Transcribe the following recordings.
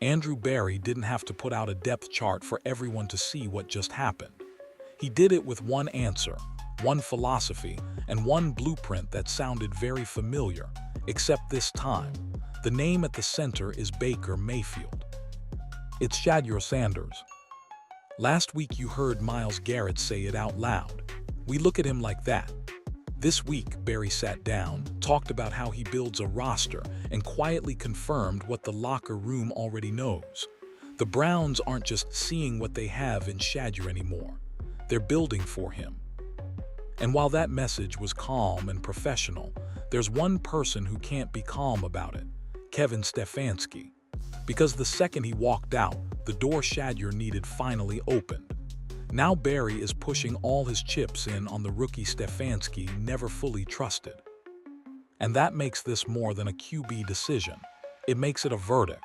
Andrew Barry didn't have to put out a depth chart for everyone to see what just happened. He did it with one answer, one philosophy, and one blueprint that sounded very familiar, except this time, the name at the center is Baker Mayfield. It's Shedeur Sanders. Last week you heard Myles Garrett say it out loud. We look at him like that. This week, Barry sat down, talked about how he builds a roster, and quietly confirmed what the locker room already knows. The Browns aren't just seeing what they have in Shedeur anymore. They're building for him. And while that message was calm and professional, there's one person who can't be calm about it, Kevin Stefanski. Because the second he walked out, the door Shedeur needed finally opened. Now Barry is pushing all his chips in on the rookie Stefanski never fully trusted. And that makes this more than a QB decision. It makes it a verdict.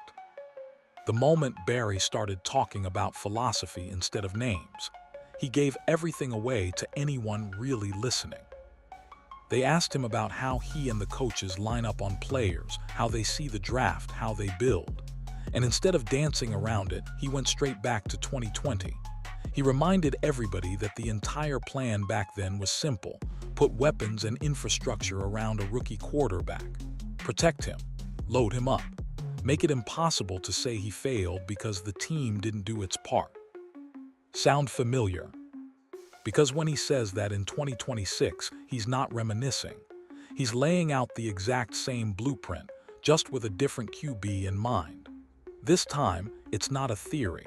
The moment Barry started talking about philosophy instead of names, he gave everything away to anyone really listening. They asked him about how he and the coaches line up on players, how they see the draft, how they build. And instead of dancing around it, he went straight back to 2020. He reminded everybody that the entire plan back then was simple: put weapons and infrastructure around a rookie quarterback. Protect him, load him up, make it impossible to say he failed because the team didn't do its part. Sound familiar? Because when he says that in 2026, he's not reminiscing. He's laying out the exact same blueprint, just with a different QB in mind. This time, it's not a theory.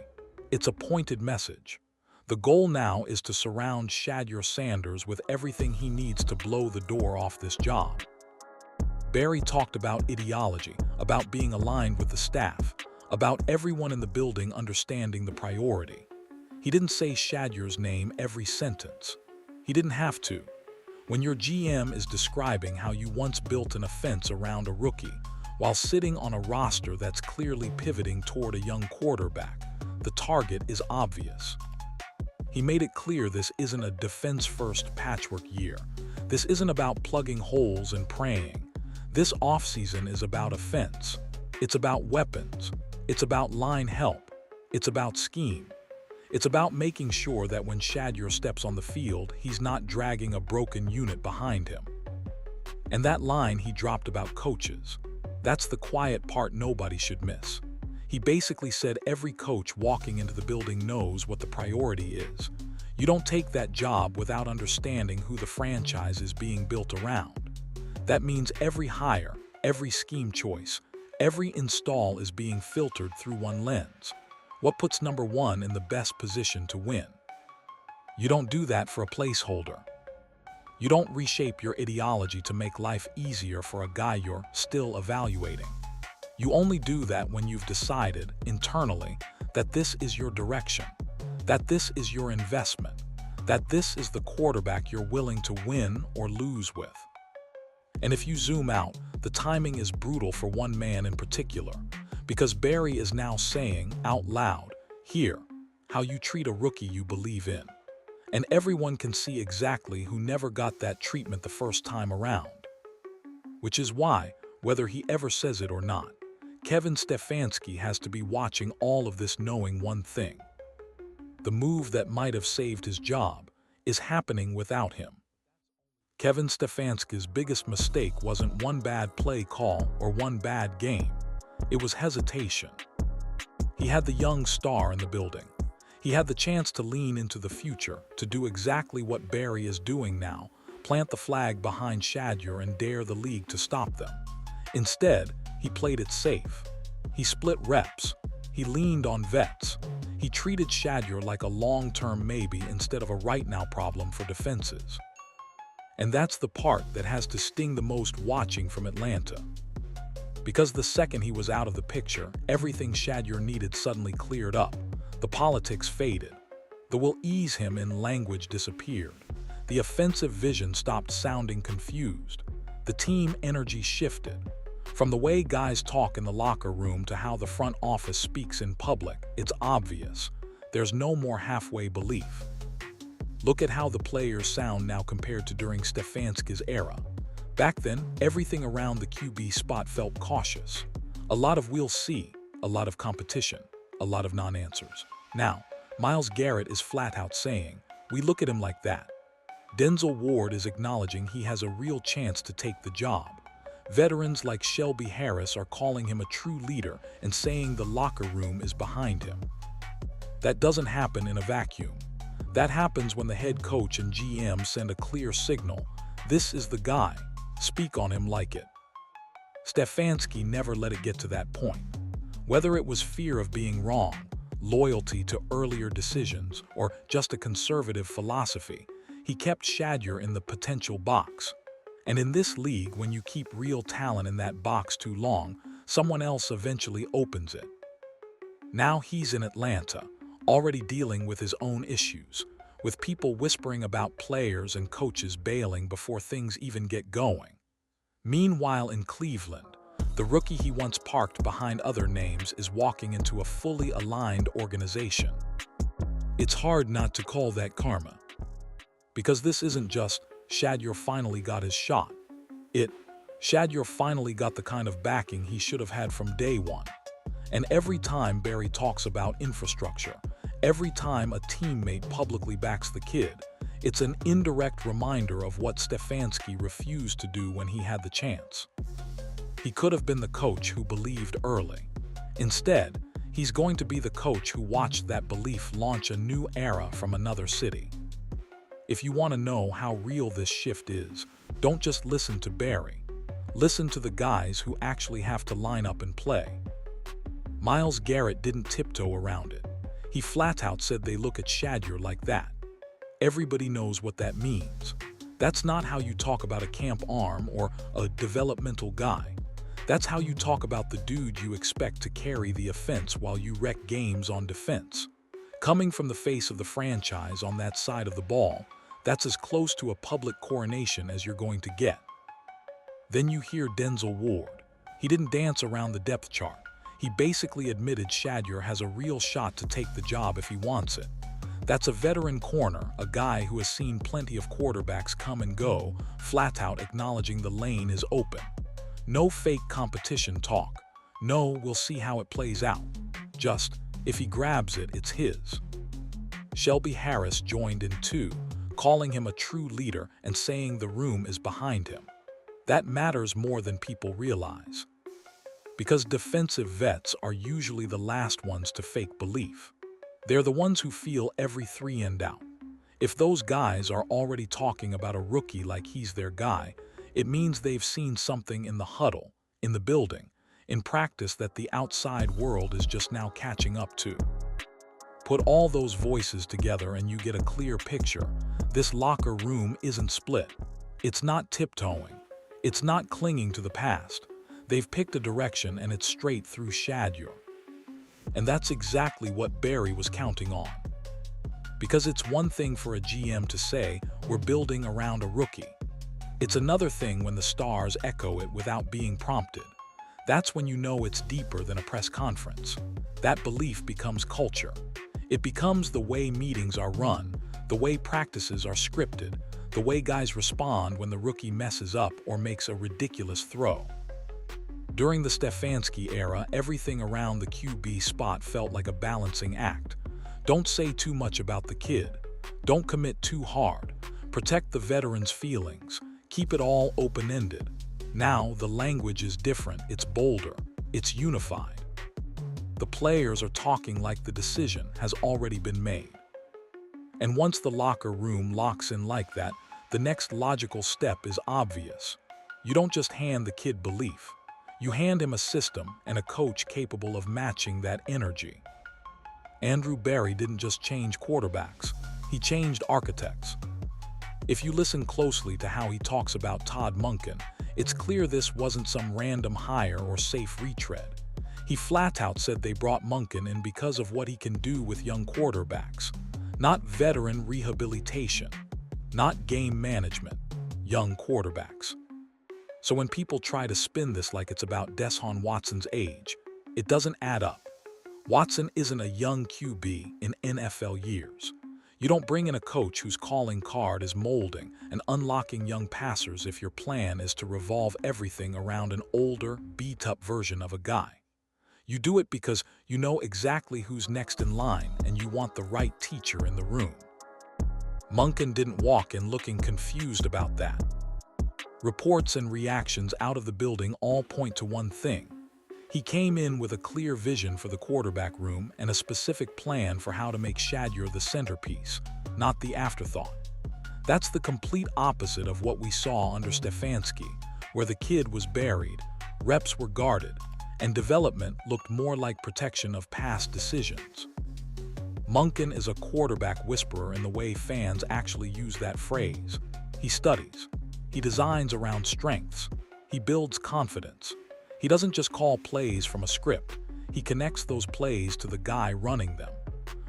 It's a pointed message. The goal now is to surround Shedeur Sanders with everything he needs to blow the door off this job. Barry talked about ideology, about being aligned with the staff, about everyone in the building understanding the priority. He didn't say Shedeur's name every sentence. He didn't have to. When your GM is describing how you once built an offense around a rookie, while sitting on a roster that's clearly pivoting toward a young quarterback, the target is obvious. He made it clear this isn't a defense-first patchwork year. This isn't about plugging holes and praying. This offseason is about offense. It's about weapons. It's about line help. It's about scheme. It's about making sure that when Shedeur steps on the field, he's not dragging a broken unit behind him. And that line he dropped about coaches, that's the quiet part nobody should miss. He basically said every coach walking into the building knows what the priority is. You don't take that job without understanding who the franchise is being built around. That means every hire, every scheme choice, every install is being filtered through one lens. What puts number one in the best position to win? You don't do that for a placeholder. You don't reshape your ideology to make life easier for a guy you're still evaluating. You only do that when you've decided, internally, that this is your direction, that this is your investment, that this is the quarterback you're willing to win or lose with. And if you zoom out, the timing is brutal for one man in particular, because Barry is now saying, out loud, here, how you treat a rookie you believe in. And everyone can see exactly who never got that treatment the first time around. Which is why, whether he ever says it or not, Kevin Stefanski has to be watching all of this, knowing one thing. The move that might have saved his job is happening without him. Kevin Stefanski's biggest mistake wasn't one bad play call or one bad game. It was hesitation. He had the young star in the building. He had the chance to lean into the future, to do exactly what Barry is doing now, plant the flag behind Shedeur and dare the league to stop them. Instead, he played it safe. He split reps. He leaned on vets. He treated Shedeur like a long-term maybe instead of a right-now problem for defenses. And that's the part that has to sting the most watching from Atlanta. Because the second he was out of the picture, everything Shedeur needed suddenly cleared up. The politics faded. The "will ease him" in language disappeared. The offensive vision stopped sounding confused. The team energy shifted. From the way guys talk in the locker room to how the front office speaks in public, it's obvious. There's no more halfway belief. Look at how the players sound now compared to during Stefanski's era. Back then, everything around the QB spot felt cautious. A lot of "we'll see," a lot of competition, a lot of non-answers. Now, Myles Garrett is flat out saying, "We look at him like that." Denzel Ward is acknowledging he has a real chance to take the job. Veterans like Shelby Harris are calling him a true leader and saying the locker room is behind him. That doesn't happen in a vacuum. That happens when the head coach and GM send a clear signal. This is the guy. Speak on him like it. Stefanski never let it get to that point. Whether it was fear of being wrong, loyalty to earlier decisions, or just a conservative philosophy, he kept Shedeur in the potential box. And in this league, when you keep real talent in that box too long, someone else eventually opens it. Now he's in Atlanta, already dealing with his own issues, with people whispering about players and coaches bailing before things even get going. Meanwhile in Cleveland, the rookie he once parked behind other names is walking into a fully aligned organization. It's hard not to call that karma. Because this isn't just Shedeur finally got his shot. Shedeur finally got the kind of backing he should have had from day one. And every time Barry talks about infrastructure, every time a teammate publicly backs the kid, it's an indirect reminder of what Stefanski refused to do when he had the chance. He could have been the coach who believed early. Instead, he's going to be the coach who watched that belief launch a new era from another city. If you want to know how real this shift is, don't just listen to Barry. Listen to the guys who actually have to line up and play. Myles Garrett didn't tiptoe around it. He flat out said they look at Shedeur like that. Everybody knows what that means. That's not how you talk about a camp arm or a developmental guy. That's how you talk about the dude you expect to carry the offense while you wreck games on defense. Coming from the face of the franchise on that side of the ball, that's as close to a public coronation as you're going to get. Then you hear Denzel Ward. He didn't dance around the depth chart. He basically admitted Shedeur has a real shot to take the job if he wants it. That's a veteran corner, a guy who has seen plenty of quarterbacks come and go, flat out acknowledging the lane is open. No fake competition talk. No, we'll see how it plays out. Just, if he grabs it, it's his. Shelby Harris joined in too, calling him a true leader and saying the room is behind him. That matters more than people realize. Because defensive vets are usually the last ones to fake belief. They're the ones who feel every 3 and out. If those guys are already talking about a rookie like he's their guy, it means they've seen something in the huddle, in the building, in practice that the outside world is just now catching up to. Put all those voices together and you get a clear picture. This locker room isn't split. It's not tiptoeing. It's not clinging to the past. They've picked a direction and it's straight through Shedeur. And that's exactly what Barry was counting on. Because it's one thing for a GM to say, we're building around a rookie. It's another thing when the stars echo it without being prompted. That's when you know it's deeper than a press conference. That belief becomes culture. It becomes the way meetings are run, the way practices are scripted, the way guys respond when the rookie messes up or makes a ridiculous throw. During the Stefanski era, everything around the QB spot felt like a balancing act. Don't say too much about the kid. Don't commit too hard. Protect the veteran's feelings. Keep it all open-ended. Now, the language is different. It's bolder. It's unified. The players are talking like the decision has already been made. And once the locker room locks in like that, the next logical step is obvious. You don't just hand the kid belief. You hand him a system and a coach capable of matching that energy. Andrew Barry didn't just change quarterbacks, he changed architects. If you listen closely to how he talks about Todd Monken, it's clear this wasn't some random hire or safe retread. He flat out said they brought Monken in because of what he can do with young quarterbacks. Not veteran rehabilitation, not game management, young quarterbacks. So when people try to spin this like it's about Deshaun Watson's age, it doesn't add up. Watson isn't a young QB in NFL years. You don't bring in a coach whose calling card is molding and unlocking young passers if your plan is to revolve everything around an older, beat-up version of a guy. You do it because you know exactly who's next in line and you want the right teacher in the room. Monken didn't walk in looking confused about that. Reports and reactions out of the building all point to one thing. He came in with a clear vision for the quarterback room and a specific plan for how to make Shedeur the centerpiece, not the afterthought. That's the complete opposite of what we saw under Stefanski, where the kid was buried, reps were guarded, and development looked more like protection of past decisions. Monken is a quarterback whisperer in the way fans actually use that phrase. He studies. He designs around strengths. He builds confidence. He doesn't just call plays from a script. He connects those plays to the guy running them.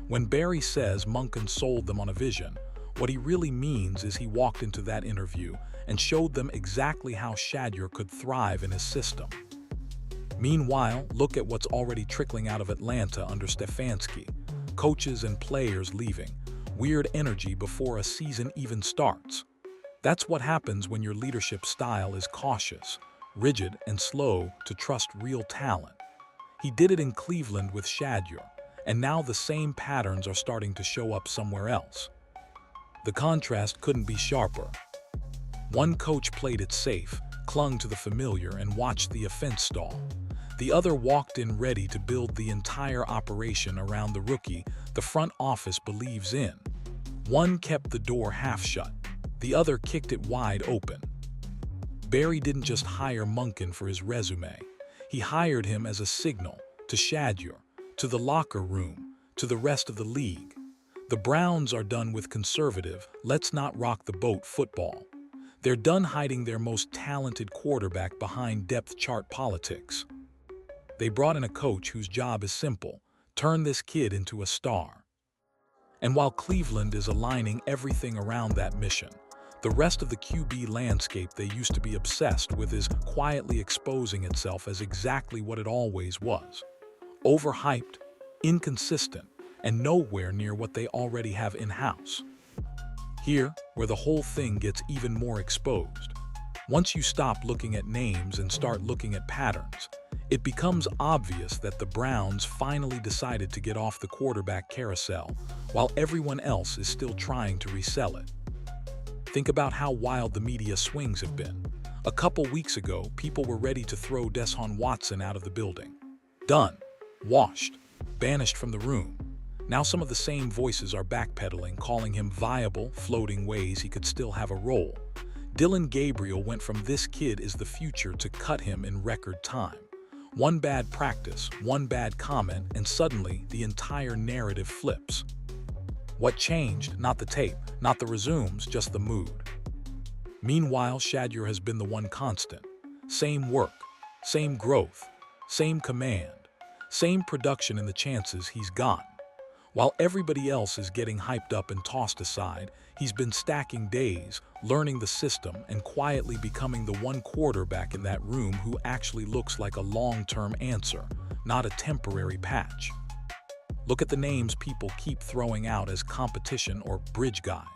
When Barry says Monken sold them on a vision, what he really means is he walked into that interview and showed them exactly how Shedeur could thrive in his system. Meanwhile, look at what's already trickling out of Atlanta under Stefanski. Coaches and players leaving. Weird energy before a season even starts. That's what happens when your leadership style is cautious, rigid, and slow to trust real talent. He did it in Cleveland with Shedeur, and now the same patterns are starting to show up somewhere else. The contrast couldn't be sharper. One coach played it safe, clung to the familiar, and watched the offense stall. The other walked in ready to build the entire operation around the rookie the front office believes in. One kept the door half shut. The other kicked it wide open. Barry didn't just hire Monken for his resume. He hired him as a signal to Shedeur, to the locker room, to the rest of the league. The Browns are done with conservative, let's not rock the boat football. They're done hiding their most talented quarterback behind depth chart politics. They brought in a coach whose job is simple: turn this kid into a star. And while Cleveland is aligning everything around that mission, the rest of the QB landscape they used to be obsessed with is quietly exposing itself as exactly what it always was: overhyped, inconsistent, and nowhere near what they already have in-house. Here, where the whole thing gets even more exposed. Once you stop looking at names and start looking at patterns, it becomes obvious that the Browns finally decided to get off the quarterback carousel while everyone else is still trying to resell it. Think about how wild the media swings have been. A couple weeks ago, people were ready to throw Deshaun Watson out of the building. Done. Washed. Banished from the room. Now some of the same voices are backpedaling, calling him viable, floating ways he could still have a role. Dylan Gabriel went from "this kid is the future" to cut him in record time. One bad practice, one bad comment, and suddenly the entire narrative flips. What changed? Not the tape, not the resumes, just the mood. Meanwhile, Shedeur has been the one constant. Same work, same growth, same command, same production in the chances he's gotten. While everybody else is getting hyped up and tossed aside, he's been stacking days, learning the system, and quietly becoming the one quarterback in that room who actually looks like a long-term answer, not a temporary patch. Look at the names people keep throwing out as competition or bridge guys.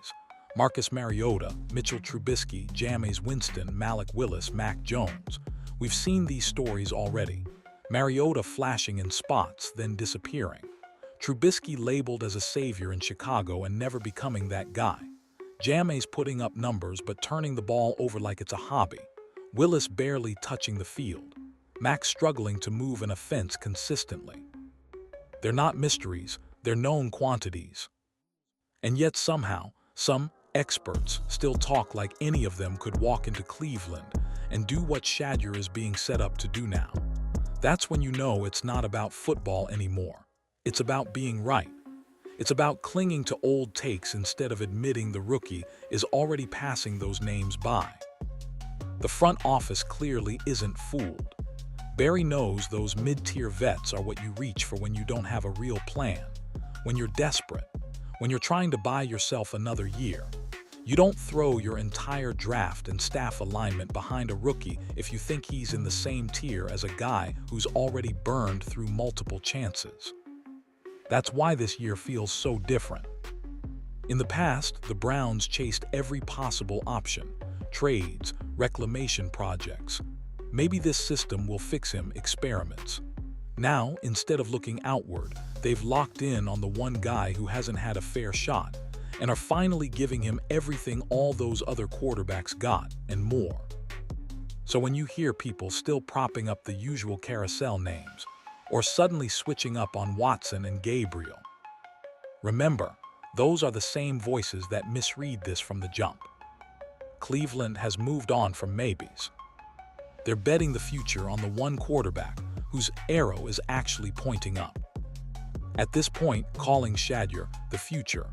Marcus Mariota, Mitchell Trubisky, Jameis Winston, Malik Willis, Mac Jones. We've seen these stories already. Mariota flashing in spots, then disappearing. Trubisky labeled as a savior in Chicago and never becoming that guy. Jameis putting up numbers but turning the ball over like it's a hobby. Willis barely touching the field. Mac struggling to move an offense consistently. They're not mysteries, they're known quantities. And yet somehow, some experts still talk like any of them could walk into Cleveland and do what Shedeur is being set up to do now. That's when you know it's not about football anymore. It's about being right. It's about clinging to old takes instead of admitting the rookie is already passing those names by. The front office clearly isn't fooled. Barry knows those mid-tier vets are what you reach for when you don't have a real plan, when you're desperate, when you're trying to buy yourself another year. You don't throw your entire draft and staff alignment behind a rookie if you think he's in the same tier as a guy who's already burned through multiple chances. That's why this year feels so different. In the past, the Browns chased every possible option: trades, reclamation projects. Maybe this system will fix him experiments. Now, instead of looking outward, they've locked in on the one guy who hasn't had a fair shot and are finally giving him everything all those other quarterbacks got and more. So when you hear people still propping up the usual carousel names or suddenly switching up on Watson and Gabriel, remember, those are the same voices that misread this from the jump. Cleveland has moved on from maybes. They're betting the future on the one quarterback whose arrow is actually pointing up. At this point, calling Shedeur the future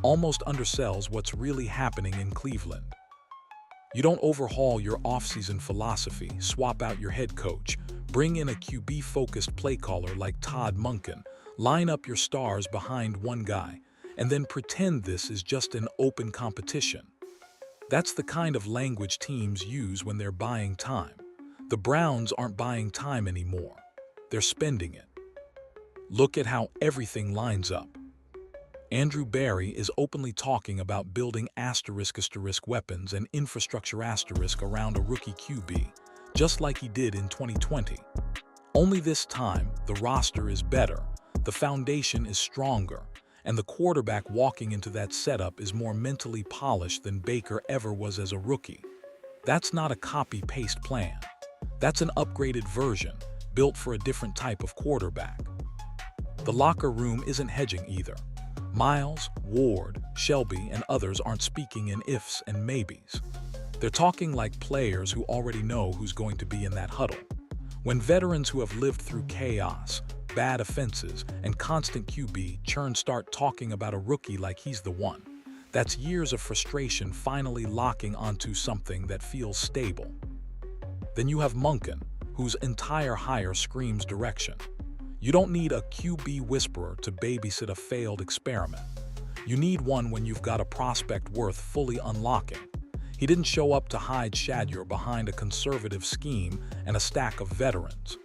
almost undersells what's really happening in Cleveland. You don't overhaul your offseason philosophy, swap out your head coach, bring in a QB-focused play caller like Todd Monken, line up your stars behind one guy, and then pretend this is just an open competition. That's the kind of language teams use when they're buying time. The Browns aren't buying time anymore. They're spending it. Look at how everything lines up. Andrew Berry is openly talking about building asterisk weapons and infrastructure asterisk around a rookie QB, just like he did in 2020. Only this time, the roster is better, the foundation is stronger, and the quarterback walking into that setup is more mentally polished than Baker ever was as a rookie. That's not a copy-paste plan. That's an upgraded version, built for a different type of quarterback. The locker room isn't hedging either. Miles, Ward, Shelby, and others aren't speaking in ifs and maybes. They're talking like players who already know who's going to be in that huddle. When veterans who have lived through chaos, bad offenses, and constant QB churn start talking about a rookie like he's the one, that's years of frustration finally locking onto something that feels stable. Then you have Monken, whose entire hire screams direction. You don't need a QB whisperer to babysit a failed experiment. You need one when you've got a prospect worth fully unlocking. He didn't show up to hide Shedeur behind a conservative scheme and a stack of veterans.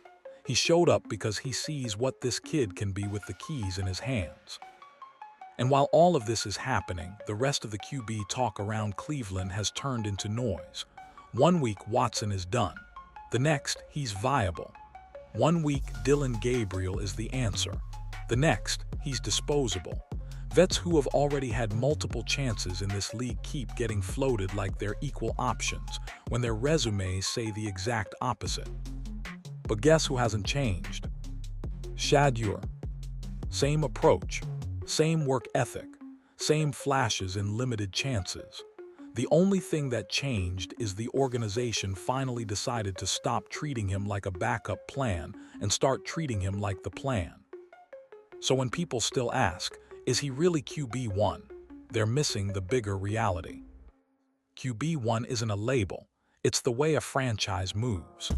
He showed up because he sees what this kid can be with the keys in his hands. And while all of this is happening, the rest of the QB talk around Cleveland has turned into noise. One week, Watson is done. The next, he's viable. One week, Dillon Gabriel is the answer. The next, he's disposable. Vets who have already had multiple chances in this league keep getting floated like they're equal options when their resumes say the exact opposite. But guess who hasn't changed? Shedeur. Same approach, same work ethic, same flashes and limited chances. The only thing that changed is the organization finally decided to stop treating him like a backup plan and start treating him like the plan. So when people still ask, is he really QB1? They're missing the bigger reality. QB1 isn't a label, it's the way a franchise moves.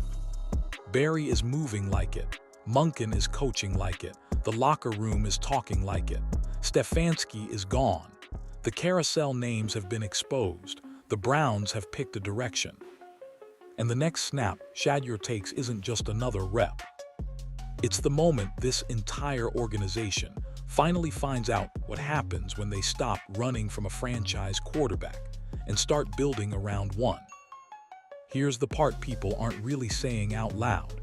Berry is moving like it, Monken is coaching like it, the locker room is talking like it, Stefanski is gone. The carousel names have been exposed, the Browns have picked a direction. And the next snap Shedeur takes isn't just another rep. It's the moment this entire organization finally finds out what happens when they stop running from a franchise quarterback and start building around one. Here's the part people aren't really saying out loud.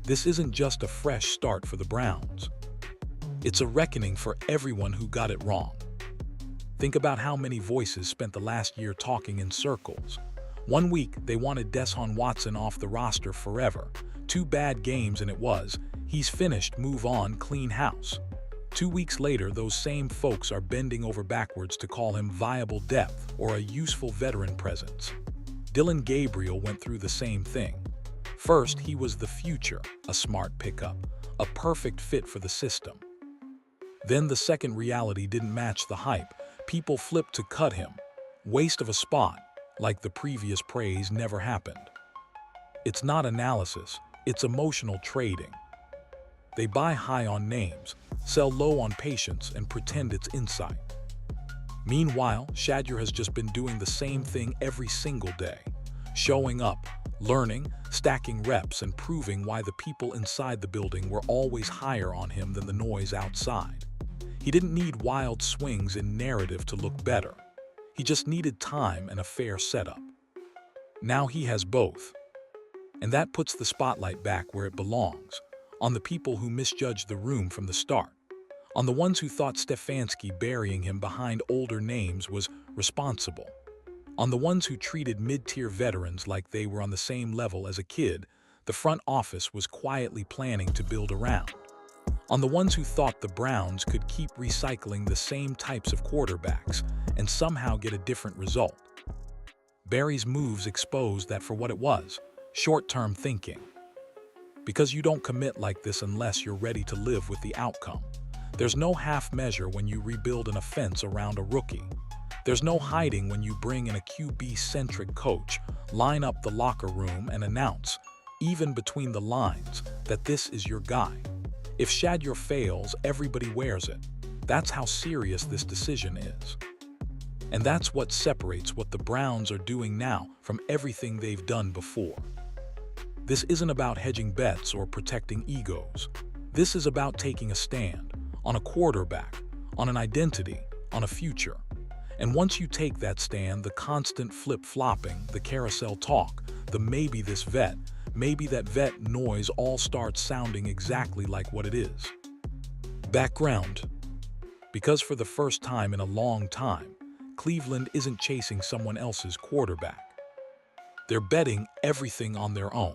This isn't just a fresh start for the Browns. It's a reckoning for everyone who got it wrong. Think about how many voices spent the last year talking in circles. One week, they wanted Deshaun Watson off the roster forever. 2 bad games and it was, he's finished, move on, clean house. 2 weeks later, those same folks are bending over backwards to call him viable depth or a useful veteran presence. Dillon Gabriel went through the same thing. First, he was the future, a smart pickup, a perfect fit for the system. Then the second reality didn't match the hype. People flipped to cut him. Waste of a spot, like the previous praise never happened. It's not analysis, it's emotional trading. They buy high on names, sell low on patience, and pretend it's insight. Meanwhile, Shedeur has just been doing the same thing every single day. Showing up, learning, stacking reps, and proving why the people inside the building were always higher on him than the noise outside. He didn't need wild swings in narrative to look better. He just needed time and a fair setup. Now he has both. And that puts the spotlight back where it belongs, on the people who misjudged the room from the start, on the ones who thought Stefanski burying him behind older names was responsible, on the ones who treated mid-tier veterans like they were on the same level as a kid the front office was quietly planning to build around, on the ones who thought the Browns could keep recycling the same types of quarterbacks and somehow get a different result. Barry's moves exposed that for what it was, short-term thinking. Because you don't commit like this unless you're ready to live with the outcome. There's no half measure when you rebuild an offense around a rookie. There's no hiding when you bring in a QB-centric coach, line up the locker room and announce, even between the lines, that this is your guy. If Shedeur fails, everybody wears it. That's how serious this decision is. And that's what separates what the Browns are doing now from everything they've done before. This isn't about hedging bets or protecting egos. This is about taking a stand on a quarterback, on an identity, on a future. And once you take that stand, the constant flip-flopping, the carousel talk, the maybe this vet, maybe that vet noise all starts sounding exactly like what it is. Background. Because for the first time in a long time, Cleveland isn't chasing someone else's quarterback. They're betting everything on their own.